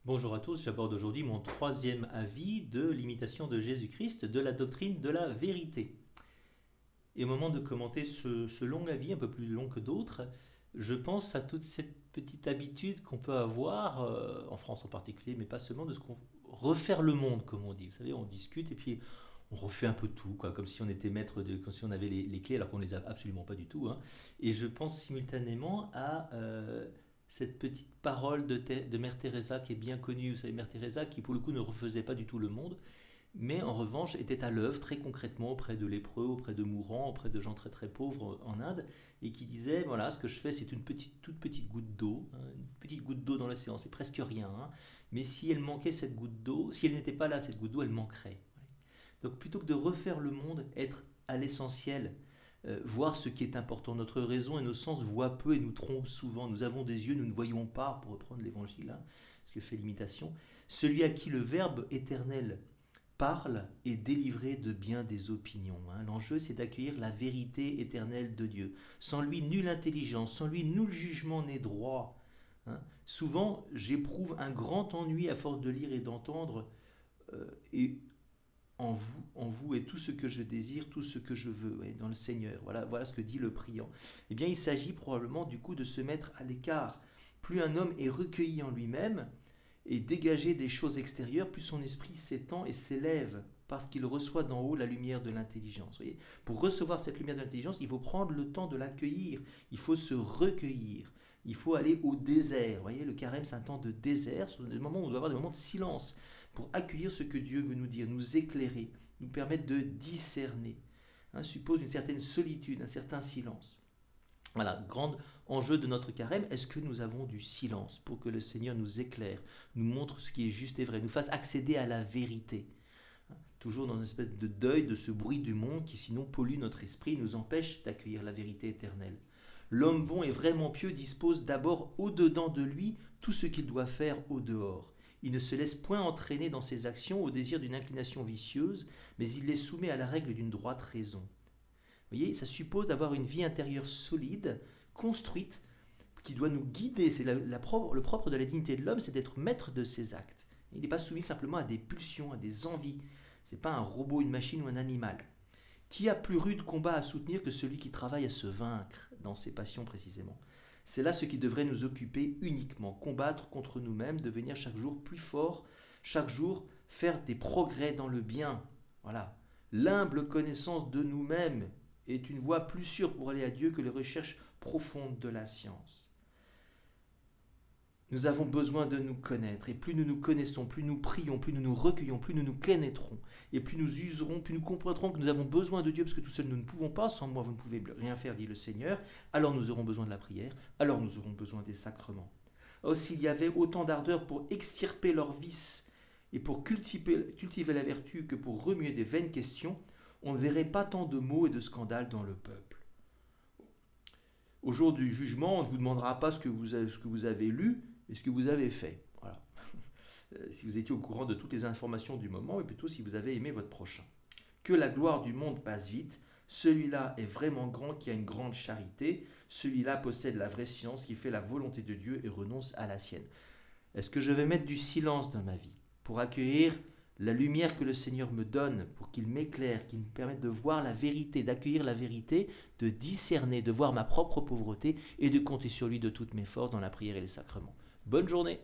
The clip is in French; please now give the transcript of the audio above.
Bonjour à tous, j'aborde aujourd'hui mon troisième avis de l'imitation de Jésus-Christ de la doctrine de la vérité. Et au moment de commenter ce long avis, un peu plus long que d'autres, je pense à toute cette petite habitude qu'on peut avoir, en France en particulier, mais pas seulement, de ce qu'on refaire le monde, comme on dit. Vous savez, on discute et puis on refait un peu tout, quoi, comme si on était maître de, comme si on avait les clés, alors qu'on ne les a absolument pas du tout, hein. Et je pense simultanément à cette petite parole de Mère Teresa qui est bien connue. Vous savez, Mère Teresa qui pour le coup ne refaisait pas du tout le monde, mais en revanche était à l'œuvre très concrètement auprès de lépreux, auprès de mourants, auprès de gens très très pauvres en Inde, et qui disait, voilà, ce que je fais c'est une toute petite goutte d'eau, hein, une petite goutte d'eau dans l'océan, c'est presque rien, hein. Mais si elle manquait cette goutte d'eau, si elle n'était pas là, cette goutte d'eau, elle manquerait. Donc plutôt que de refaire le monde, être à l'essentiel, voir ce qui est important. Notre raison et nos sens voient peu et nous trompent souvent. Nous avons des yeux, nous ne voyons pas, pour reprendre l'évangile, hein, ce que fait l'imitation. Celui à qui le Verbe éternel parle est délivré de bien des opinions, hein. L'enjeu, c'est d'accueillir la vérité éternelle de Dieu. Sans lui, nulle intelligence, sans lui, nul jugement n'est droit, hein. Souvent, j'éprouve un grand ennui à force de lire et d'entendre, et en vous est tout ce que je désire, tout ce que je veux, ouais, dans le Seigneur. Voilà ce que dit le priant. Eh bien, il s'agit probablement du coup de se mettre à l'écart. Plus un homme est recueilli en lui-même et dégagé des choses extérieures, plus son esprit s'étend et s'élève parce qu'il reçoit d'en haut la lumière de l'intelligence. Voyez, pour recevoir cette lumière de l'intelligence, il faut prendre le temps de l'accueillir. Il faut se recueillir. Il faut aller au désert. Vous voyez, le carême, c'est un temps de désert, des moments où on doit avoir des moments de silence pour accueillir ce que Dieu veut nous dire, nous éclairer, nous permettre de discerner. Hein, suppose une certaine solitude, un certain silence. Voilà, grand enjeu de notre carême, est-ce que nous avons du silence pour que le Seigneur nous éclaire, nous montre ce qui est juste et vrai, nous fasse accéder à la vérité, hein, toujours dans une espèce de deuil de ce bruit du monde qui sinon pollue notre esprit et nous empêche d'accueillir la vérité éternelle. L'homme bon et vraiment pieux dispose d'abord au-dedans de lui tout ce qu'il doit faire au-dehors. Il ne se laisse point entraîner dans ses actions au désir d'une inclination vicieuse, mais il les soumet à la règle d'une droite raison. Vous voyez, ça suppose d'avoir une vie intérieure solide, construite, qui doit nous guider. C'est le propre de la dignité de l'homme, c'est d'être maître de ses actes. Il n'est pas soumis simplement à des pulsions, à des envies. Ce n'est pas un robot, une machine ou un animal. Qui a plus rude combat à soutenir que celui qui travaille à se vaincre dans ses passions précisément? C'est là ce qui devrait nous occuper uniquement, combattre contre nous-mêmes, devenir chaque jour plus fort, chaque jour faire des progrès dans le bien. Voilà. L'humble connaissance de nous-mêmes est une voie plus sûre pour aller à Dieu que les recherches profondes de la science. Nous avons besoin de nous connaître, et plus nous nous connaissons, plus nous prions, plus nous nous recueillons, plus nous nous connaîtrons, et plus nous userons, plus nous comprendrons que nous avons besoin de Dieu, parce que tout seul nous ne pouvons pas, sans moi vous ne pouvez rien faire, dit le Seigneur, alors nous aurons besoin de la prière, alors nous aurons besoin des sacrements. Oh, s'il y avait autant d'ardeur pour extirper leurs vices, et pour cultiver la vertu que pour remuer des vaines questions, on ne verrait pas tant de maux et de scandales dans le peuple. Au jour du jugement, on ne vous demandera pas ce que vous avez lu, mais ce que vous avez fait. Voilà. Si vous étiez au courant de toutes les informations du moment, mais plutôt si vous avez aimé votre prochain. Que la gloire du monde passe vite, celui-là est vraiment grand qui a une grande charité, celui-là possède la vraie science qui fait la volonté de Dieu et renonce à la sienne. Est-ce que je vais mettre du silence dans ma vie pour accueillir la lumière que le Seigneur me donne, pour qu'il m'éclaire, qu'il me permette de voir la vérité, d'accueillir la vérité, de discerner, de voir ma propre pauvreté et de compter sur lui de toutes mes forces dans la prière et les sacrements. Bonne journée!